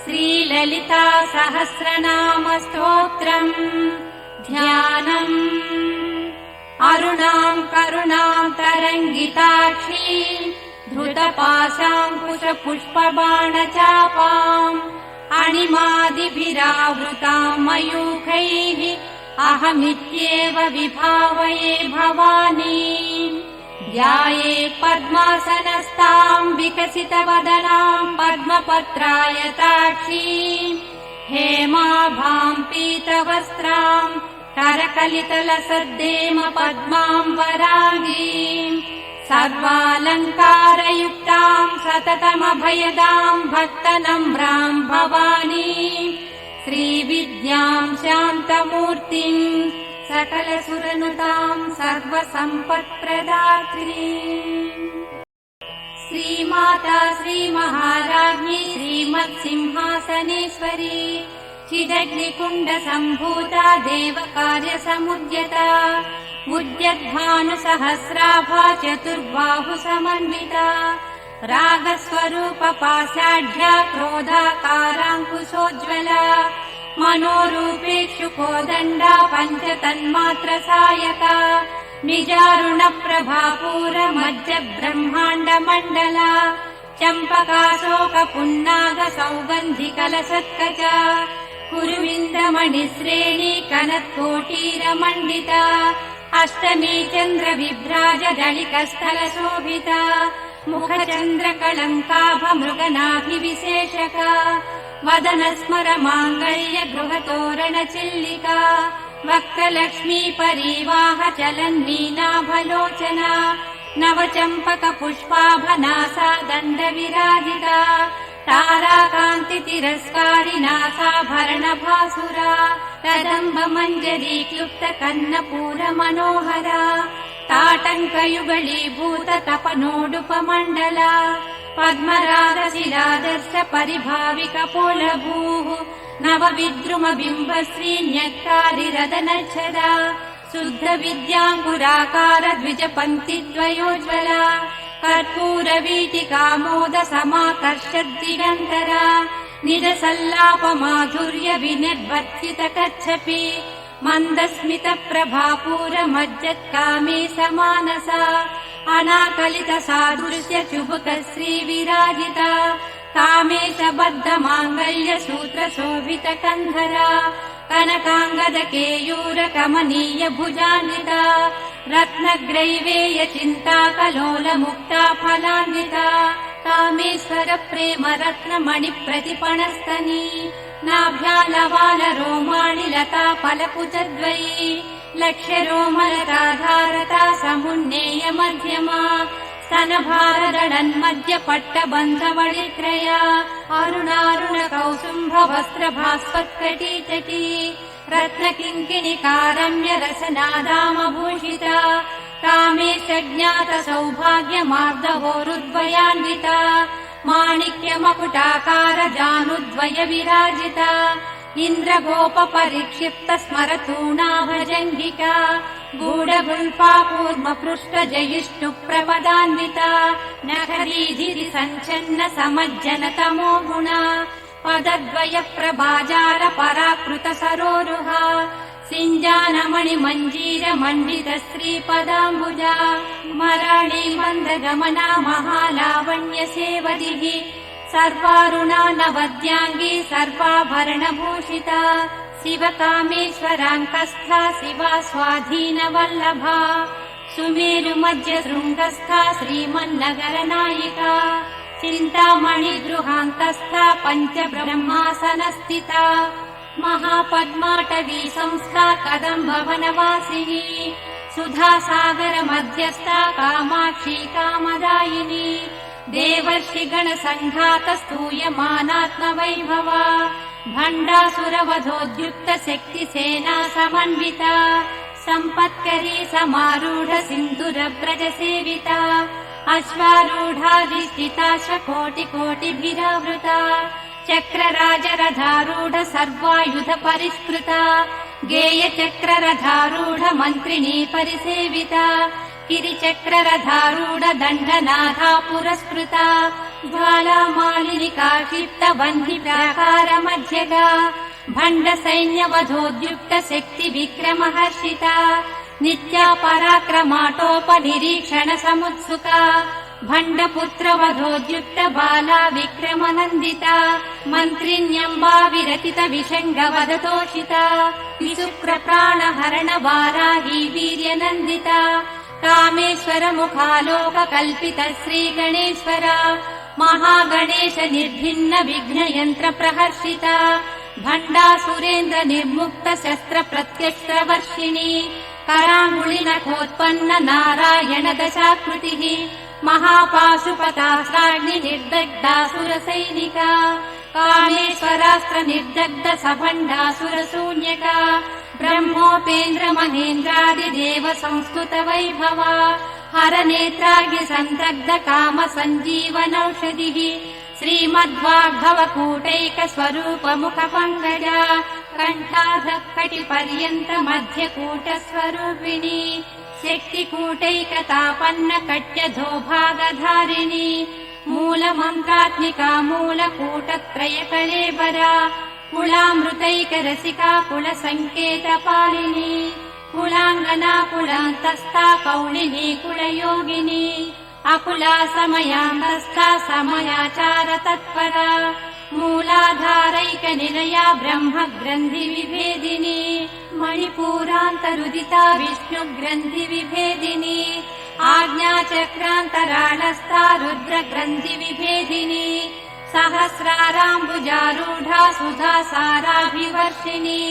श्रीललिता सहस्रनाम स्तोत्रम् ध्यानम्। अरुणाम् करुणाम् तरङ्गिताक्षी धृतपाशाङ्कुशपुष्पबाणचापाम् अणिमादिभिरावृताम् मयूखैः अहमित्येव विभावये भवानी। ध्याये पद्मासनस्ताम् विकसितवदनाम् पद्मपत्रायताक्षीम् हेमाभाम् पीतवस्त्राम् करकलितलसद्देम पद्माम् वरागीम् सर्वालङ्कारयुक्ताम् सततमभयदाम् भक्तनम्राम् भवानी। श्रीविद्याम् शान्तमूर्तिम् सकलसुरनुताम् सर्वसम्पत्प्रदात्री। श्रीमाता श्रीमहाराज्ञी श्रीमत्सिंहासनेश्वरी चिदग्निकुण्डसम्भूता देवकार्यसमुद्यता उद्यद्भानुसहस्राभा चतुर्बाहुसमन्विता रागस्वरूपपाषाढ्या क्रोधाकाराङ्कुशोज्ज्वला मनोरूपेक्षु कोदण्डा पञ्चतन्मात्रसायका निजारुणप्रभापूरमध्यब्रह्माण्डमण्डला चम्पकाशोकपुन्नागसौगन्धिकलशत्कचा कुरुविन्दमणिश्रेणी कनत्कोटीरमण्डिता अष्टमी चन्द्रविभ्राजदलिकस्थलशोभिता मुखचन्द्रकलङ्काभमृगनाभिविशेषका वदनस्मरमाङ्गल्य गृहतोरणचिल्लिका वक्त्रलक्ष्मी परीवाह चलन्मीनाभलोचना नवचम्पकपुष्पाभनासा दण्डविराजिता ताराकान्तितिरस्कारि नासाभरणभासुरा कदम्बमञ्जरी क्लुप्तकर्णपूरमनोहरा ताटङ्कयुगलीभूत तपनोडुपमण्डला पद्मरागशिलादर्श परिभाविकपोलभूः नवविद्रुमबिम्बश्री न्यक्कारिरदनच्छदा शुद्धविद्याङ्कुराकार द्विजपङ्क्तिद्वयोज्ज्वला कर्पूरवीटिकामोद समाकर्षद्दिगन्तरा निजसल्लापमाधुर्य विनिर्वर्तितकच्छपि मन्दस्मितप्रभापूरमज्जत्कामे समानसा अनाकलितसादृश्य चुबुकश्रीविराजिता कामेशबद्धमाङ्गल्य सूत्रशोभितकन्धरा कनकाङ्गदकेयूरकमनीय भुजान्विता रत्नग्रैवेय चिन्ताकलोलमुक्ता फलान्विता कामेश्वर प्रेम रत्नमणिप्रतिपणस्तनी नाभ्यालवालरोमाणि लता फलकुचद्वयी लक्ष्यरोमलताधारता समुन्नेय मध्यमा स्तनभारदळन्मध्यपट्टबन्धवळित्रया अरुणारुणकौसुम्भवस्त्रभास्वत्कटीचटी रत्नकिङ्किणिकारम्य रसनादामभूषिता कामेशज्ञातसौभाग्यमार्दवोरुद्वयान्विता माणिक्यमकुटाकार जानुद्वय विराजिता इन्द्रगोपपरिक्षिप्त स्मरतूणाभजङ्गिका गूढगुल्फा कूर्मपृष्ठजयिष्णुप्रपदान्विता नखरीधिरि सञ्छन्न समज्जनतमो गुणा पदद्वय प्रभाजाल पराकृत सरोरुहा सिञ्जानमणिमञ्जीर मण्डित श्रीपदाम्बुजा मराळी मन्दगमना महालावण्य सेवदिः सर्वारुणा नवद्याङ्गी सर्वाभरणभूषिता शिवकामेश्वराङ्कस्था शिवा स्वाधीनवल्लभा सुमेरुमध्यशृङ्गस्था श्रीमन्नगरनायिका चिन्तामणिगृहान्तस्था पञ्चब्रह्मासनस्थिता महापद्माटवी संस्था कदम्बवनवासिनी सुधासागर मध्यस्था कामाक्षी कामदायिनी देवर्षिगणसङ्घात स्तूयमानात्मवैभवा भण्डासुरवधोद्युक्त शक्तिसेना समन्विता सम्पत्करी समारूढ सिन्धुरव्रजसेविता अश्वारूढाधिष्ठिताश्वकोटिकोटिभिरावृता चक्रराजरथारूढ सर्वायुध परिष्कृता गेयचक्ररथारूढ मन्त्रिणी परिसेविता गिरिचक्ररथारूढ दण्डनाथा पुरस्कृता ज्वालामालिनिका क्षिप्तबन्धि प्राकारमध्यगा भण्ड सैन्यवधोद्युक्त शक्ति विक्रमहर्षिता नित्या पराक्रमाटोपनिरीक्षण समुत्सुका भण्डपुत्रवधोद्युक्त बाला विक्रमनन्दिता मन्त्रिण्यम्बा विरचित विषङ्गवदतोषिता विशुक्रप्राणहरण वाराही वीर्यनन्दिता कामेश्वर मुखालोक कल्पित श्रीगणेश्वरा महागणेश निर्भिन्न विघ्नयन्त्र प्रहर्षिता भण्डासुरेन्द्र निर्मुक्त शस्त्र प्रत्यस्त्रवर्षिणी कराङ्गुलिनखोत्पन्न नारायण दशाकृतिः महापाशुपतास्राग्नि निर्दग्धासुरसैनिका कामेश्वरास्त्र निर्दग्ध सभण्डासुरशून्यका ब्रह्मोपेन्द्र महेन्द्रादिदेव संस्तुत वैभवा हर नेत्राग्नि सन्तग्ध काम सञ्जीवनौषधिः श्रीमद्वाग्भवकूटैक स्वरूप मुख पङ्कजा कण्ठाधः कटिपर्यन्त मध्यकूट स्वरूपिणी शक्तिकूटैकतापन्न कट्यधो भागधारिणी मूलमन्त्रात्मिका मूलकूटत्रय कलेबरा कुलामृतैक रसिका कुलसङ्केतपालिनी कुलाङ्गना कुलान्तस्था कौलिनी कुलयोगिनी अकुला समयान्तस्था समयाचार तत्परा मूलाधारैक निलया ब्रह्म ग्रन्थि विभेदिनी मणिपूरान्तरुदिता विष्णु ग्रन्थि विभेदिनी आज्ञाचक्रान्तराळस्था रुद्र ग्रन्थि विभेदिनी सहस्राराम्बुजारूढा सुधा साराभिवर्षिणी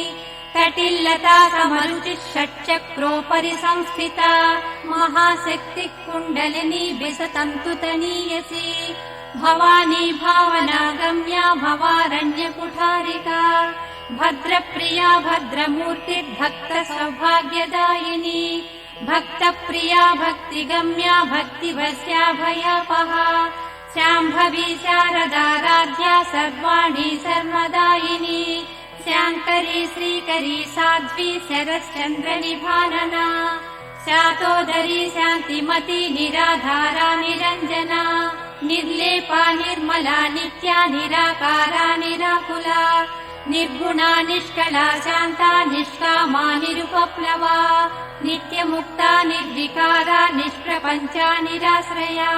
कटिल्लता समरुचिः षट्चक्रोपरि संस्थिता महाशक्तिः कुण्डलिनी विसतन्तुतनीयसी भवानी भावनागम्या भवारण्यकुठारिका भद्रप्रिया भद्रमूर्तिर्भक्त सौभाग्यदायिनी भक्तप्रिया भक्तिगम्या भक्तिवश्या भयापहा शाम्भवी शारदाराध्या सर्वाणि सर्वदायिनी शाङ्करी श्रीकरी साध्वी शरश्चन्द्रनिभानना शातोदरी शान्तिमती निराधारा निरञ्जना निर्लेपा निर्मला नित्या निराकारा निराकुला निर्गुणा निष्कला शान्ता निष्कामा निरुपप्लवा नित्यमुक्ता निर्विकारा निष्प्रपञ्चा निराश्रया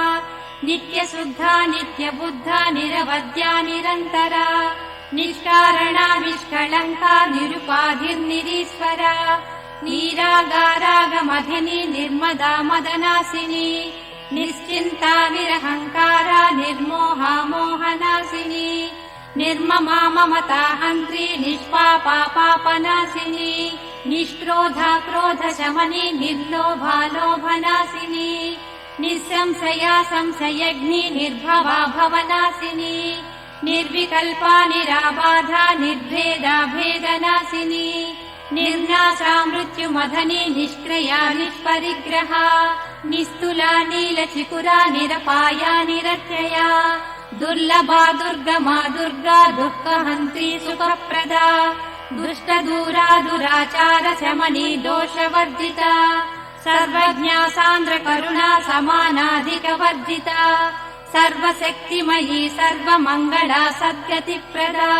नित्यशुद्धा नित्यबुद्धा निरवद्या निरन्तरा निष्कारणा निष्कलङ्का निरुपाधिर्निरीश्वरा नीरागारागमधिनी निर्मदा मदनासिनी निश्चिन्ता निरहङ्कारा निर्मोहा मोहनासिनी निर्ममा ममता हन्त्री निष्पापा पापनाशिनी निष्क्रोधा क्रोधशमनी निर्लोभा लोभनाशिनी निःसंशया संशयग्नि निर्भवा भवनाशिनी निर्विकल्पा निराबाधा निर्भेदा भेदनाशिनी निर्नाशा मृत्युमधनी निष्क्रिया निष्परिग्रहा निस्तुला नीलचिकुरा निरपाया निरत्यया दुर्लभा दुर्गमा दुर्गा दुःखहन्त्री सुखप्रदा दुष्टदूरा दुराचार शमनी दोषवर्जिता सर्वज्ञा सान्द्र करुणा समानाधिकवर्जिता सर्वशक्तिमयी सर्वमङ्गला सद्गतिप्रदा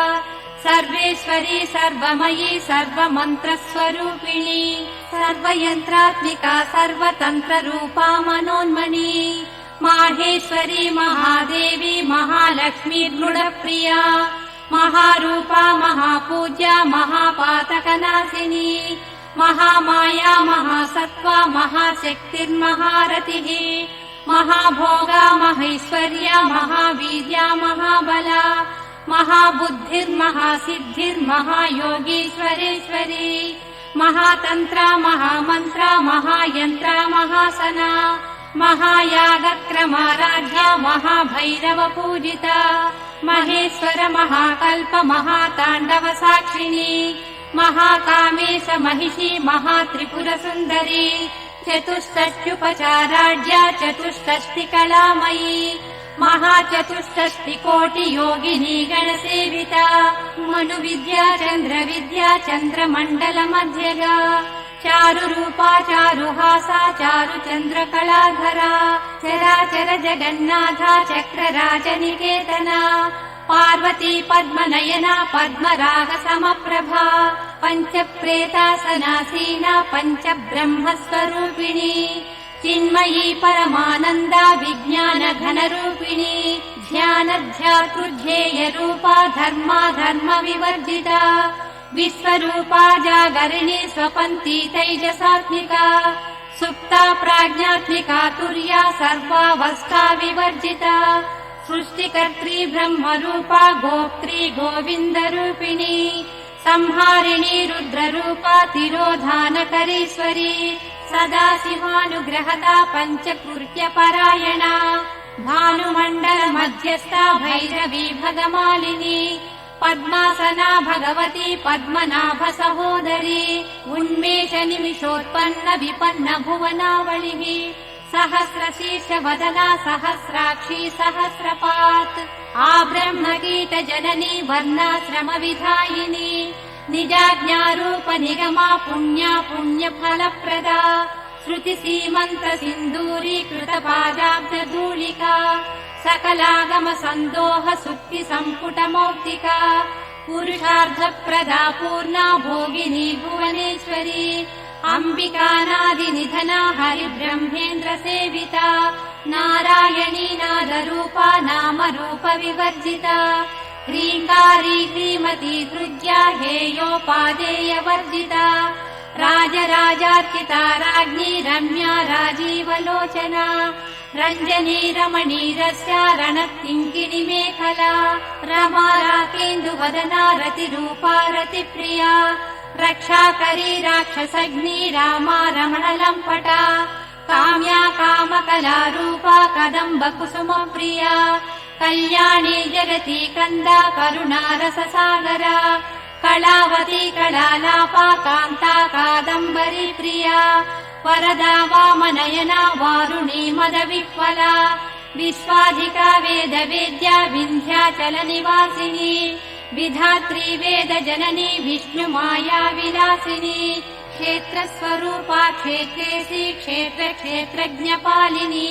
सर्वेश्वरी सर्वमयी सर्वमन्त्रस्वरूपिणी सर्वयन्त्रात्मिका सर्वतन्त्ररूपा मनोन्मणी माहेश्वरी महादेवी महालक्ष्मी दृढप्रिया महारूपा महापूज्या महापातकनाशिनी महामाया महासत्त्वा महाशक्तिर्महारतिः महाभोगा महैश्वर्या महावीर्या महाबला महाबुद्धिर्महासिद्धिर्महायोगीश्वरेश्वरी महातन्त्रा महामन्त्रा महायन्त्रा महासना महायागक्रमाराध्या महाभैरव पूजिता महेश्वर महाकल्प महाताण्डव साक्षिणी महाकामेश महिषी महात्रिपुरसुन्दरी चतुष्षष्ट्युपचाराढ्या चतुष्षष्टिकलामयी महाचतुष्षष्टिकोटियोगिनी गणसेविता मनुविद्या चन्द्रविद्या चन्द्रमण्डलमध्यगा चारुरूपा चारुहासा चारुचन्द्रकलाधरा चराचर जगन्नाथा चक्रराजनिकेतना पार्वती पद्मनयना पद्मरागसमप्रभा पञ्चप्रेतासनासीना पञ्चब्रह्मस्वरूपिणी चिन्मयी परमानन्दा विज्ञानघनरूपिणी ध्यानध्यातृध्येयरूपा धर्मा धर्मविवर्जिता विश्वरूपा जागरिणी स्वपन्ती तैजसात्मिका सुप्ता प्राज्ञात्मिका तुर्या सर्वावस्था विवर्जिता सृष्टिकर्त्री ब्रह्मरूपा गोप्त्री गोविन्दरूपिणी संहारिणी रुद्ररूपा तिरोधानकरीश्वरी सदा शिवानुग्रहता पञ्चकृत्यपरायणा भानुमण्डल मध्यस्था भैरवी भगमालिनी पद्मासना भगवती पद्मनाभ सहोदरी उन्मेष निमिषोत्पन्न विपन्न भुवनावलिः सहस्रशीर्ष वदना सहस्राक्षी सहस्रपात् आब्रह्मकीट जननी वर्णाश्रम विधायिनी निजाज्ञारूप निगमा पुण्या पुण्यफलप्रदा श्रुति सीमन्त सिन्दूरी कृतपादाब्जधूलिका सकलागम सन्दोह सुक्ति सम्पुट मौक्तिका पुरुषार्थप्रदा पूर्णा भोगिनी भुवनेश्वरी अम्बिकानादिनिधना हरिब्रह्मेन्द्र सेविता नारायणी नादरूपा नामरूप विवर्जिता ह्रीङ्कारी श्रीमती हृद्या हेयोपादेयवर्जिता राजराजार्चिता राज्ञी रम्या राजीवलोचना रञ्जनी रमणीरस्या रणकिङ्किणी मेखला रमा राकेन्दुवदना रतिरूपा रतिप्रिया रक्षाकरी राक्षसग्नी रामा रमणलम्पटा काम्या कामकलारूपा कदम्बकुसुमप्रिया कल्याणी जगती कन्दा करुणारससागरा कलावती कलालापा कान्ता कादम्बरी प्रिया वरदा वामनयना वारुणी मदविह्वला विश्वाधिका वेदवेद्या विन्ध्याचलनिवासिनी विधात्री वेदजननी विष्णुमाया विलासिनी क्षेत्रस्वरूपा क्षेत्रेशी क्षेत्रक्षेत्रज्ञपालिनी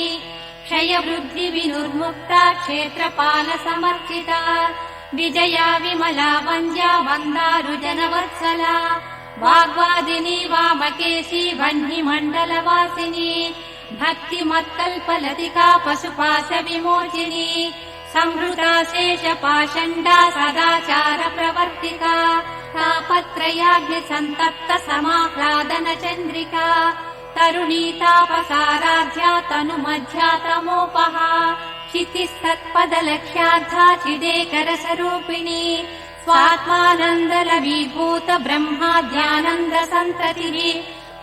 क्षयवृद्धि विनुर्मुक्ता क्षेत्रपालसमर्चिता विजया विमला वन्द्या वन्दारुजनवत्सला वाग्वादिनी वामकेशी वह्निमण्डलवासिनी भक्तिमत्कल्पलतिका पशुपाश विमोचिनी संहृता शेषपाषण्डा सदाचार प्रवर्तिका तापत्रयाग्नि सन्तप्त समाह्लादन चन्द्रिका तरुणी तापसाराध्या तनुमध्या तमोपहा क्षितिस्तत्पदलक्ष्यार्था चिदेकरसरूपिणी स्वात्मानन्दलवीभूत ब्रह्माद्यानन्द सन्ततिः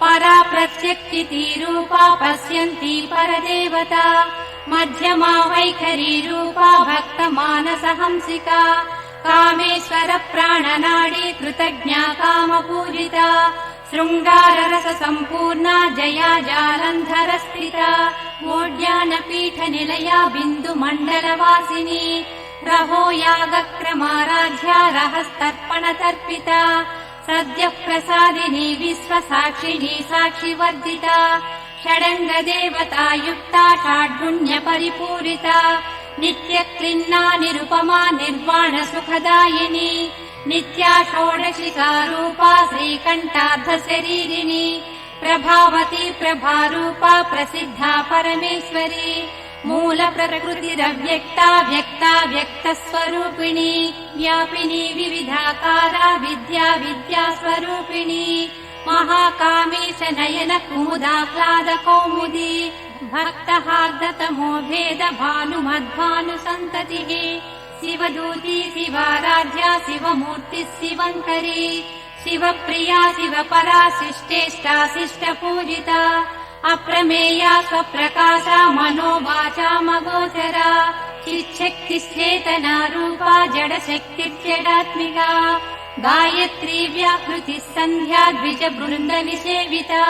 परा प्रत्यक्षितिरूपा पश्यन्ती परदेवता मध्यमा वैखरी रूपा भक्तमानसहंसिका कामेश्वर प्राणनाडी कृतज्ञा कामपूजिता शृङ्गाररस सम्पूर्णा जया जालन्धरस्थिता मोड्यानपीठनिलया बिन्दुमण्डलवासिनी रहो यागक्रमाराध्या रहस्तर्पणतर्पिता सद्यः प्रसादिनी विश्वसाक्षिणी साक्षिवर्जिता षडङ्गदेवता युक्ता षाड्गुण्यपरिपूरिता नित्यक्लिन्ना निरुपमा निर्वाण सुखदायिनी नित्या षोडशिका रूपा श्रीकण्ठार्धशरीरिणी प्रभावती प्रभारूपा प्रसिद्धा परमेश्वरी मूल प्रकृतिरव्यक्ता व्यक्ता व्यक्तस्वरूपिणी व्यापिनी विविधाकारा विद्या विद्यास्वरूपिणी महाकामेश नयन कुमुदाह्लाद कौमुदी भक्तहार्दतमो भेद भानुमद्भानुसन्ततिः शिवदूती शिवाराध्या शिवमूर्तिः शिवङ्करी शिवप्रिया शिवपरा शिष्टेष्टा शिष्टपूजिता अप्रमेया स्वप्रकाशा मनोवाचामगोचरा चिच्छक्तिश्चेतना रूपा जडशक्तिर्जडात्मिका गायत्री व्याकृतिः सन्ध्या द्विजबृन्दविसेविता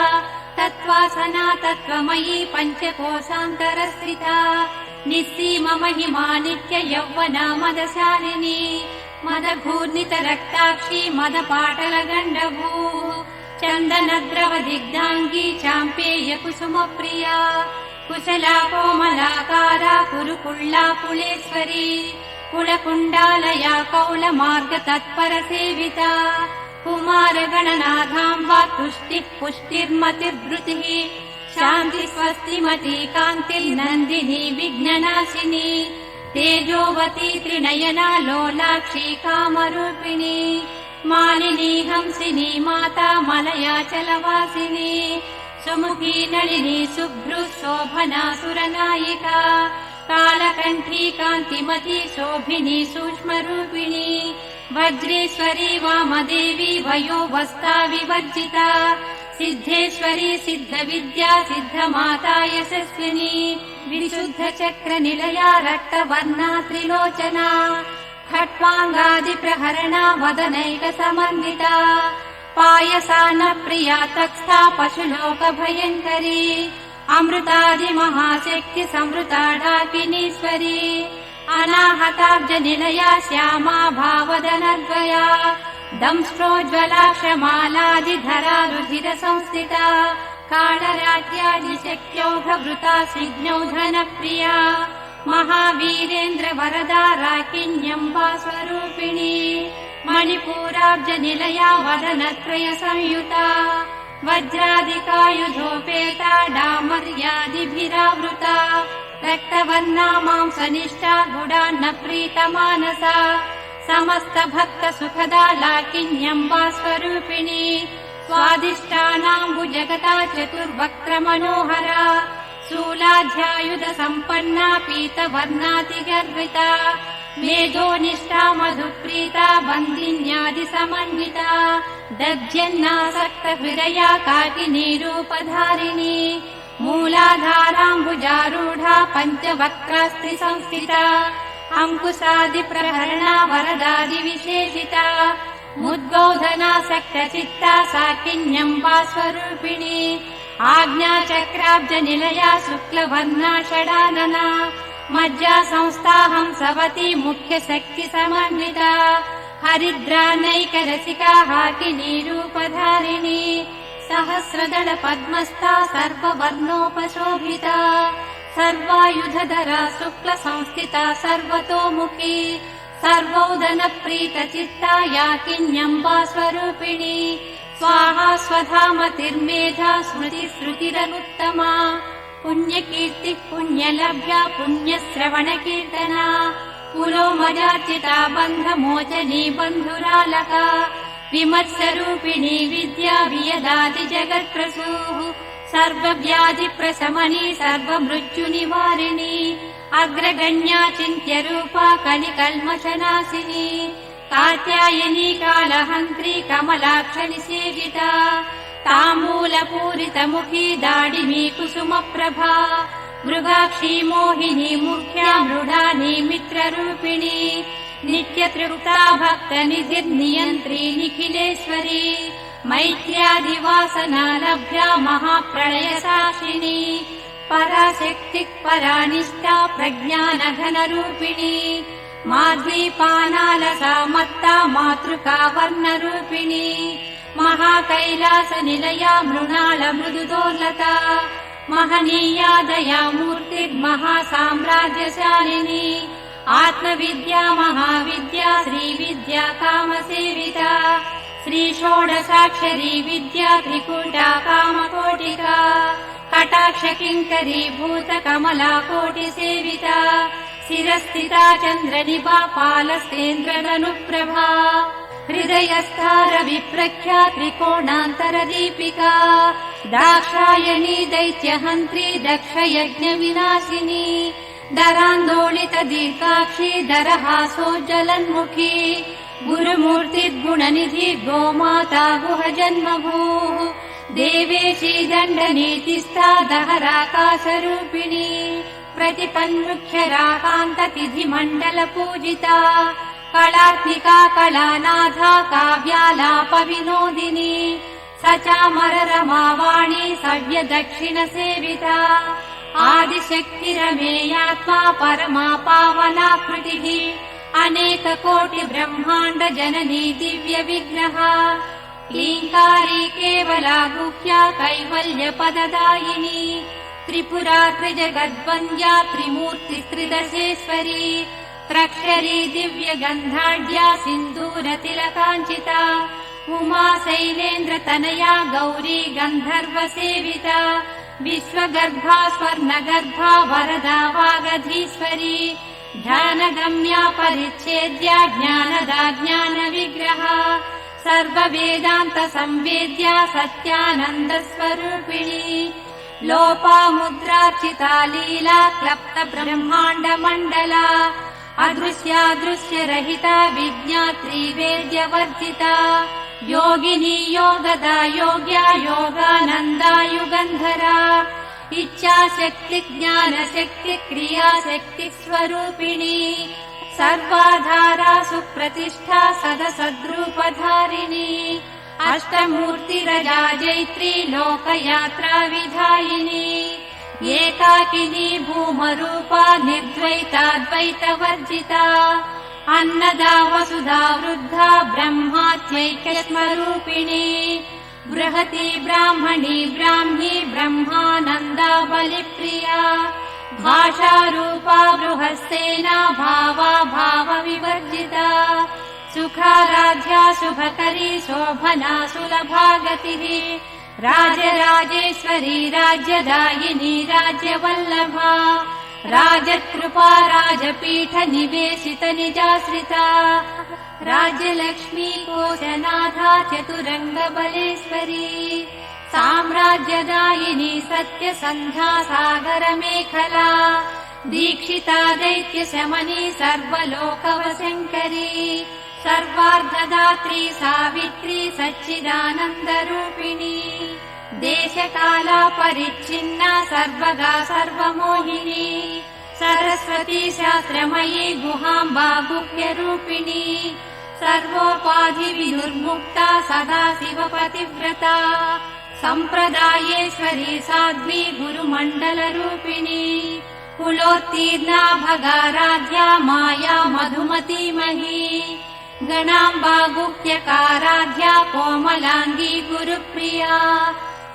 तत्त्वासना तत्त्वमयी पञ्चकोशान्तरस्थिता निस्सीम महिमा नित्य यौवना मदशालिनी मदघूर्णितरक्ताक्षी मदपाटलगण्डभूः चन्दनद्रवदिग्धाङ्गी चाम्पेय कुसुमप्रिया कुशला कोमलाकारा कुरुकुळ्ळा कुलेश्वरी कुलकुण्डालया कौलमार्ग तत्परसेविता कुमारगणनाथाम्बा तुष्टिः पुष्टिर्मतिर्धृतिः शान्ति स्वस्तिमती कान्तिर्नन्दिनी विघ्ननाशिनी तेजोवती त्रिनयना लोलाक्षी कामरूपिणी मालिनी हंसिनी माता मलयाचलवासिनी सुमुखी नलिनी शुभ्रु शोभना सुरनायिका कालकण्ठी कान्तिमती शोभिनी सूक्ष्मरूपिणी वज्रेश्वरी वामदेवी वयोवस्था विवर्जिता सिद्धेश्वरी सिद्धविद्या सिद्धमाता यशस्विनी विशुद्धचक्रनिलया रक्तवर्णा त्रिलोचना खट्वाङ्गादिप्रहरणा वदनैकसमन्विता पायसान्नप्रिया तत्स्था पशुलोकभयङ्करी अमृतादिमहाशक्ति संवृता डाकिनीश्वरी अनाहताब्जनिलया श्यामा भावदनद्वया दंष्ट्रोज्ज्वलाक्षमालादिधरा रुधिरसंस्थिता कालराज्यादिशक्त्यौघवृता सिज्ञौधनप्रिया महावीरेन्द्रवरदा राकिन्यम्बा स्वरूपिणी मणिपूराब्जनिलया वदनत्रयसंयुता वज्रादिकायुधोपेता डामर्यादिभिरावृता रक्तवर्णा मांसनिष्ठा गुडान्नप्रीतमानसा समस्तभक्तसुखदा लाकिन्यम्बा स्वरूपिणी स्वादिष्टानाम्बुजगता चतुर्वक्त्रमनोहरा शूलाध्यायुधसम्पन्ना पीतवर्णातिगर्विता मेधोनिष्ठा मधुप्रीता बन्दिन्यादिसमन्विता दध्यन्नासक्तहृदया काकिनीरूपधारिणी मूलाधाराम्बुजारूढा पञ्चवक्त्रास्त्रिसंस्थिता अङ्कुशादिप्रहरणा वरदादिविशेषिता मुद्बोधनासक्तचित्ता साकिन्यम्बा स्वरूपिणी आज्ञाचक्राब्जनिलया शुक्लवर्णा षडानना मज्जा संस्था हंसवती मुख्यशक्तिसमन्विता हरिद्रानैकरसिका हाकिनीरूपधारिणी सहस्रदल पद्मस्था सर्ववर्णोपशोभिता सर्वायुधधरा शुक्लसंस्थिता सर्वतोमुखी सर्वौदनप्रीतचित्ता याकिन्यम्बा स्वरूपिणी स्वाहा स्वधामतिर्मेधा स्मृतिश्रुतिरनुत्तमा पुण्यकीर्तिः पुण्यलभ्या पुण्यश्रवणकीर्तना पुरोमजार्चिता बन्धमोचनी बन्धुरालका विमर्शरूपिणी विद्या वियदादिजगत्प्रसूः सर्वव्याधिप्रशमनी सर्वमृत्युनिवारिणी अग्रगण्या चिन्त्यरूपा कलिकल्मषनाशिनी कात्यायनी कालहन्त्री कमलाक्षनिसेविता ताम्बूलपूरितमुखी दाडिमी कुसुमप्रभा मृगाक्षी मोहिनी मुख्या मृडानी मित्ररूपिणी नित्यतृप्ता भक्तनिधिर्नियन्त्री निखिलेश्वरी मैत्र्यादिवासना लभ्या महाप्रलयसाक्षिणी पराशक्तिः परानिष्ठा प्रज्ञानघनरूपिणी माध्वीपानालसा मत्ता मातृका वर्णरूपिणी महाकैलासनिलया मृणालमृदुदोर्लता महनीया दयामूर्तिर्महासाम्राज्यशालिनी आत्मविद्या महाविद्या श्रीविद्या कामसेविता श्रीषोडशाक्षरी विद्या त्रिकूटा कामकोटिका कटाक्षकिङ्करी भूतकमला कोटिसेविता शिरस्थिता चन्द्रनिभा पालस्तेन्द्रदनुप्रभा हृदयस्था रविप्रख्या त्रिकोणान्तरदीपिका दाक्षायणी दैत्यहन्त्री दक्षयज्ञविनाशिनी दरान्दोलितदीर्घाक्षी दरहासोज्ज्वलन्मुखी गुरुमूर्तिर्गुणनिधि गोमाता गुहजन्मभूः देवेशी दण्डनीतिस्था दहराकाशरूपिणी प्रतिपन्मुख्यराकान्ततिथिमण्डलपूजिता कलात्मिका कलानाथा काव्यालापविनोदिनी सचामररमावाणी सव्यदक्षिणसेविता आदिशक्तिरमेयात्मा परमा पावनाकृतिः अनेककोटिब्रह्माण्ड जननी दिव्यविग्रहा क्लीङ्कारी केवला गुह्या कैवल्यपददायिनी त्रिपुरा त्रिजगद्वन्द्या त्रिमूर्तिस्त्रिदशेश्वरी त्रक्षरी दिव्यगन्धाढ्या सिन्दूरतिलकाञ्चिता उमा शैलेन्द्रतनया गौरी गन्धर्वसेविता विश्वगर्भा स्वर्णगर्भा वरदा वागधीश्वरी ध्यानगम्या परिच्छेद्या ज्ञानदा ज्ञानविग्रहा सर्ववेदान्तसंवेद्या सत्यानन्दस्वरूपिणी लोपामुद्रार्चिता लीला क्लप्त ब्रह्माण्डमण्डला अदृश्यादृश्यरहिता विज्ञात्री वेद्यवर्जिता योगिनी योगदा योग्या योगानन्दा युगन्धरा इच्छाशक्ति ज्ञानशक्ति क्रियाशक्ति स्वरूपिणी सर्वाधारा सुप्रतिष्ठा सदसद्रूपधारिणी अष्टमूर्तिरजा जैत्री लोकयात्रा विधायिनी एकाकिनी भूमरूपा निर्द्वैताद्वैतवर्जिता अन्नदा वसुधा वृद्धा ब्रह्मात्यैक्यस्वरूपिणी बृहती ब्राह्मणी ब्राह्मी ब्रह्मानन्दा बलिप्रिया भाषारूपा बृहस्सेना भावा भावविवर्जिता सुखाराध्या शुभकरी शोभना सुलभा गतिः राजराजेश्वरी राज्यदायिनी राज्यवल्लभा राजकृपा राजपीठ निवेशित निजाश्रिता राज्यलक्ष्मी कोशनाथा चतुरङ्गबलेश्वरी साम्राज्यदायिनी सत्यसन्ध्या सागरमेखला दीक्षिता दैत्यशमनी सर्वलोकवशङ्करी सर्वार्धदात्री सावित्री सच्चिदानन्दरूपिणी देशकाला परिच्छिन्ना सर्वगा सर्वमोहिनी सरस्वती शास्त्रमयी गुहाम्बा गुह्यरूपिणी सर्वोपाधिविदुर्मुक्ता सदा शिवपतिव्रता सम्प्रदायेश्वरी साध्वी गुरुमण्डलरूपिणी कुलोत्तीर्णा भगाराध्या माया मधुमतीमही गणाम्बा गुह्यकाराध्या कोमलाङ्गी गुरुप्रिया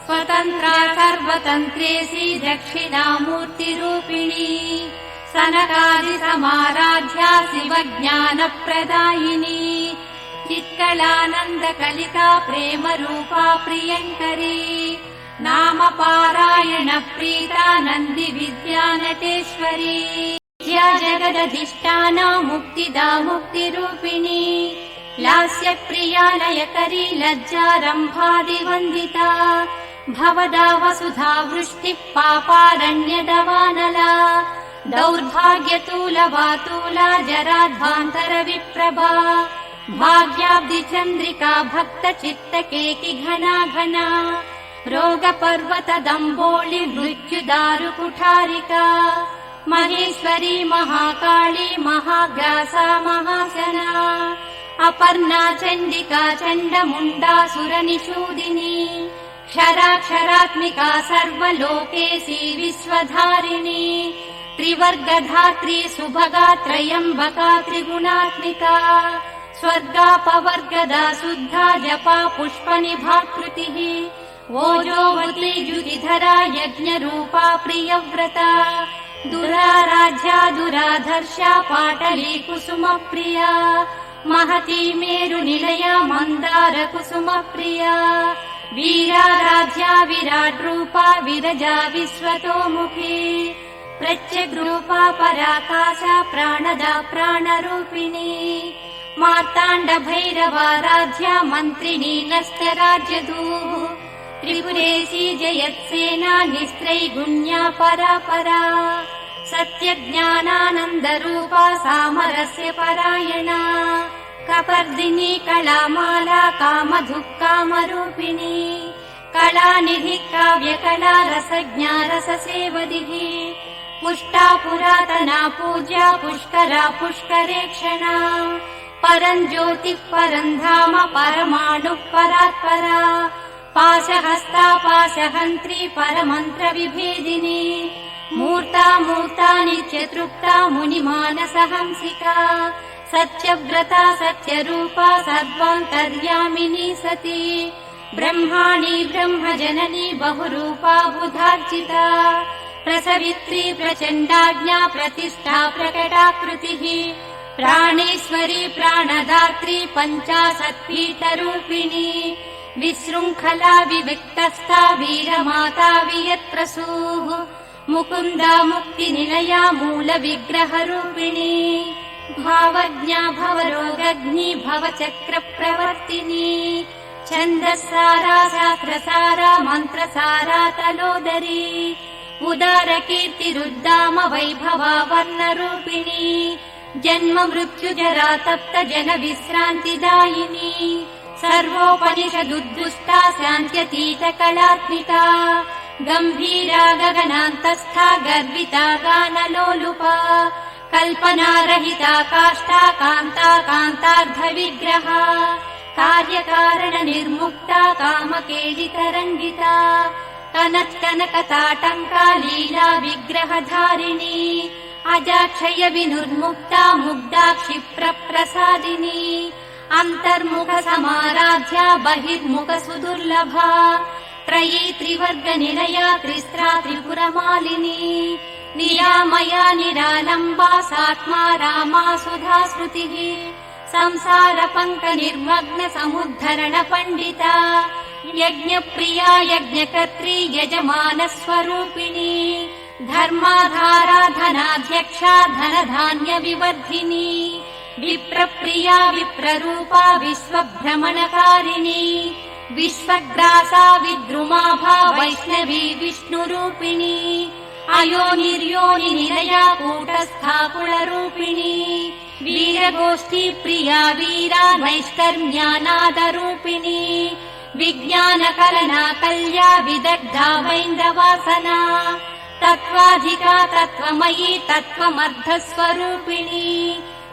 स्वतन्त्रा सर्वतन्त्रेशी दक्षिणामूर्तिरूपिणी सनकादिसमाराध्या शिवज्ञानप्रदायिनी चित्कलानन्दकलिका प्रेमरूपा प्रियङ्करी नामपारायण प्रीता नन्दिविद्यानटेश्वरी या जगदधिष्ठाना मुक्तिदा मुक्तिरूपिणी लास्यप्रिया लयकरी लज्जारम्भादिवन्दिता भवदा वसुधा वृष्टिः पापारण्यदवानला दौर्भाग्यतूलवातूला जराध्वान्तरविप्रभा भाग्याब्धिचन्द्रिका भक्तचित्तकेकि घना घना रोगपर्वतदम्बोळि मृत्युदारुकुठारिका महेश्वरी महाकाली महाग्रासा महाशना अपर्णा चण्डिका चण्डमुण्डासुरनिषूदिनी क्षराक्षरात्मिका सर्वलोकेशी विश्वधारिणी त्रिवर्गधात्री सुभगा त्रयम्बका त्रिगुणात्मिका स्वर्गापवर्गदा शुद्धा जपा पुष्पनिभाकृतिः ओजोवती जुतिधरा यज्ञरूपा प्रियव्रता दुराराध्या दुराधर्षा पाटली कुसुमप्रिया महती मेरुनिलया मन्दार कुसुमप्रिया वीराराध्या विराट्रूपा विरजा विश्वतोमुखी प्रत्यग्रूपा पराकाशा प्राणदा प्राणरूपिणी मार्ताण्ड भैरवाराध्या मन्त्रिणी नस्तराज्यदूः त्रिपुरेशी जयत्सेना निस्त्रैगुण्या परापरा सत्यज्ञानानन्दरूपा सामरस्य परायणा कपर्दिनी कलामाला कामधुक्कामरूपिणी कलानिधिः काव्यकला रसज्ञा रससेवदिः पुष्टा पुरातना पूज्या पुष्करा पुष्करेक्षणा परं ज्योतिः परं धाम परमाणुः परात्परा पाशहस्ता पाशहन्त्री परमन्त्रविभेदिनी मूर्ता मूर्तानि चतुक्ता मुनिमानसहंसिका सत्यव्रता सत्यरूपा सर्वान्तर्यामिनी सती ब्रह्माणि ब्रह्मजननी बहुरूपा बुधार्चिता प्रसवित्री प्रचण्डाज्ञा प्रतिष्ठा प्रकटाकृतिः प्राणेश्वरी प्राणदात्री पञ्चाशत्पीठरूपिणी विशृङ्खला विविक्तस्था वीरमाता वियत्प्रसूः मुकुन्दा मुक्तिनिलया मूलविग्रहरूपिणी भावज्ञा भवरोगग्नि भवचक्रप्रवर्तिनी छन्दस्सारा शास्त्रसारा मन्त्रसारा तलोदरी उदारकीर्तिरुद्दाम वैभवा वर्णरूपिणी जन्म मृत्युजरा तप्त जन विश्रान्तिदायिनी सर्वोपनिषदुद्दुष्टा शान्त्यतीत कलात्मिका गम्भीरा गगनान्तस्था गर्विता गानलोलुपा कल्पनारहिता काष्ठा कान्ता कान्तार्धविग्रहा कार्यकारण निर्मुक्ता कामकेलितरङ्गिता कनत्कनकताटङ्का लीला विग्रहधारिणी अजाक्षय विनुर्मुक्ता मुग्धा क्षिप्रप्रसादिनी अन्तर्मुख समाराध्या बहिर्मुख सुदुर्लभा त्रयी त्रिवर्गनिलया त्रिस्त्रा त्रिपुरमालिनी निरामया निरालम्बा सात्मा रामा सुधा श्रुतिः संसार पङ्क निर्मग्न समुद्धरण पण्डिता यज्ञप्रिया यज्ञकर्त्री यजमान स्वरूपिणी धर्माधारा धनाध्यक्षा धनधान्य विवर्धिनी विप्रप्रिया विप्ररूपा विश्वभ्रमणकारिणी विश्वग्रासा विद्रुमाभा वैष्णवी विष्णुरूपिणी अयोनिर्योनि निलया कूटस्था कुलरूपिणी वीरगोष्ठी प्रिया वीरा नैष्कर्म्यानादरूपिणी विज्ञानकलना कल्या विदग्धा वैन्दवासना तत्त्वाधिका तत्त्वमयी तत्त्वमर्धस्वरूपिणी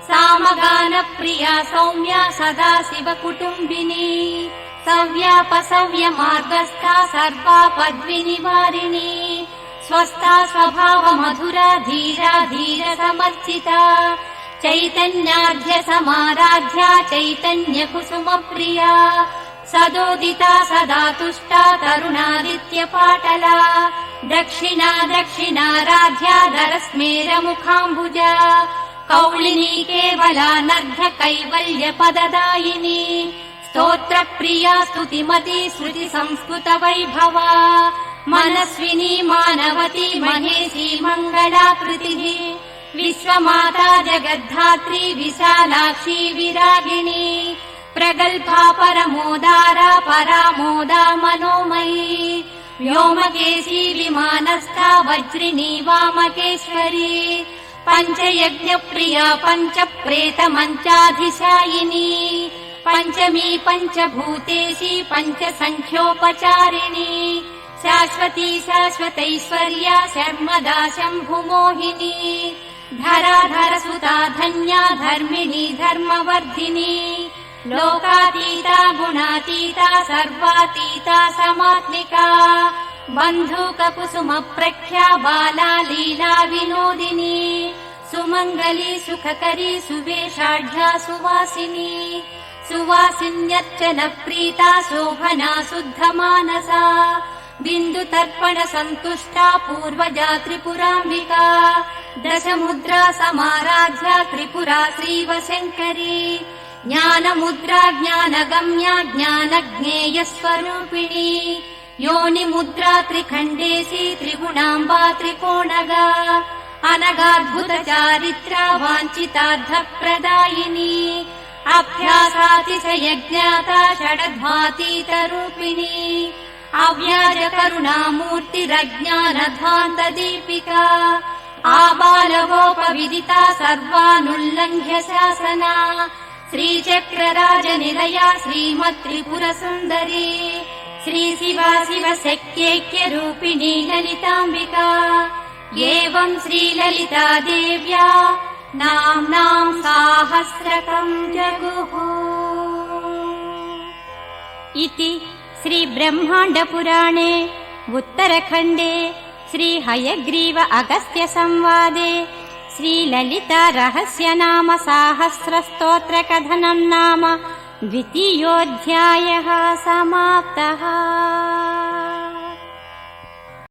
सामगानप्रिया सौम्या सदा शिवकुटुम्बिनी सव्यापसव्य मार्गस्था सर्वा पद्विनिवारिणी स्वस्था स्वभाव मधुरा धीरा धीर समर्चिता चैतन्याढ्य समाराध्या चैतन्य कुसुम प्रिया सदोदिता सदा तुष्टा तरुणादित्य पाटला दक्षिणा दक्षिणाराध्या दरस्मेर मुखाम्बुजा कौलिनी केवला नर्घ कैवल्य पददायिनी स्तोत्र प्रिया स्तुतिमती श्रुति संस्कृत वैभवा मनस्विनी मानवती महेशी मङ्गलाकृतिः विश्वमाता जगद्धात्री विशालाक्षी विरागिणी प्रगल्भा परमोदारा परामोदा मनोमयी व्योमकेशी विमानस्था वज्रिणी वामकेश्वरी पञ्चयज्ञप्रिया पञ्चप्रेतमञ्चाधिशायिनी पञ्चमी पञ्चभूतेशी पञ्चसङ्ख्योपचारिणी शाश्वती शाश्वतैश्वर्या शर्मदा शम्भुमोहिनी धराधरसुता धन्या धर्मिणी धर्मवर्धिनी लोकातीता गुणातीता सर्वातीता समात्मिका बन्धूककुसुम प्रख्या बाला लीला विनोदिनी सुमङ्गली सुखकरी सुवेशाढ्या सुवासिनी सुवासिन्यर्चन प्रीता शोभना शुद्धमानसा बिन्दुतर्पण सन्तुष्टा पूर्वजा त्रिपुराम्बिका दशमुद्रा समाराध्या त्रिपुरा श्रीवशङ्करी ज्ञानमुद्रा ज्ञानगम्या ज्ञानज्ञेयस्वरूपिणी योनिमुद्रा त्रिखण्डेशी त्रिगुणाम्बा त्रिकोणगा अनगाद्भुत चारित्रा वाञ्छितार्थप्रदायिनी अभ्यासातिशयज्ञाता षडध्वातीतरूपिणी अव्याजकरुणामूर्तिरज्ञानध्वान्तदीपिका आबालवोपविदिता सर्वानुल्लङ्घ्य शासना श्रीचक्रराजनिलया श्रीमत्त्रिपुरसुन्दरी श्रीशिवा शिवशक्त्यैक्यरूपिणी ललिताम्बिका एवं श्रीललिता देव्या नाम्नां साहस्रकं जगुः इति श्रीब्रह्माण्डपुराणे उत्तरखण्डे श्रीहयग्रीव अगस्त्य संवादे श्रीललिता रहस्यनाम साहस्रस्तोत्रकथनं नाम 2. समाप्तः।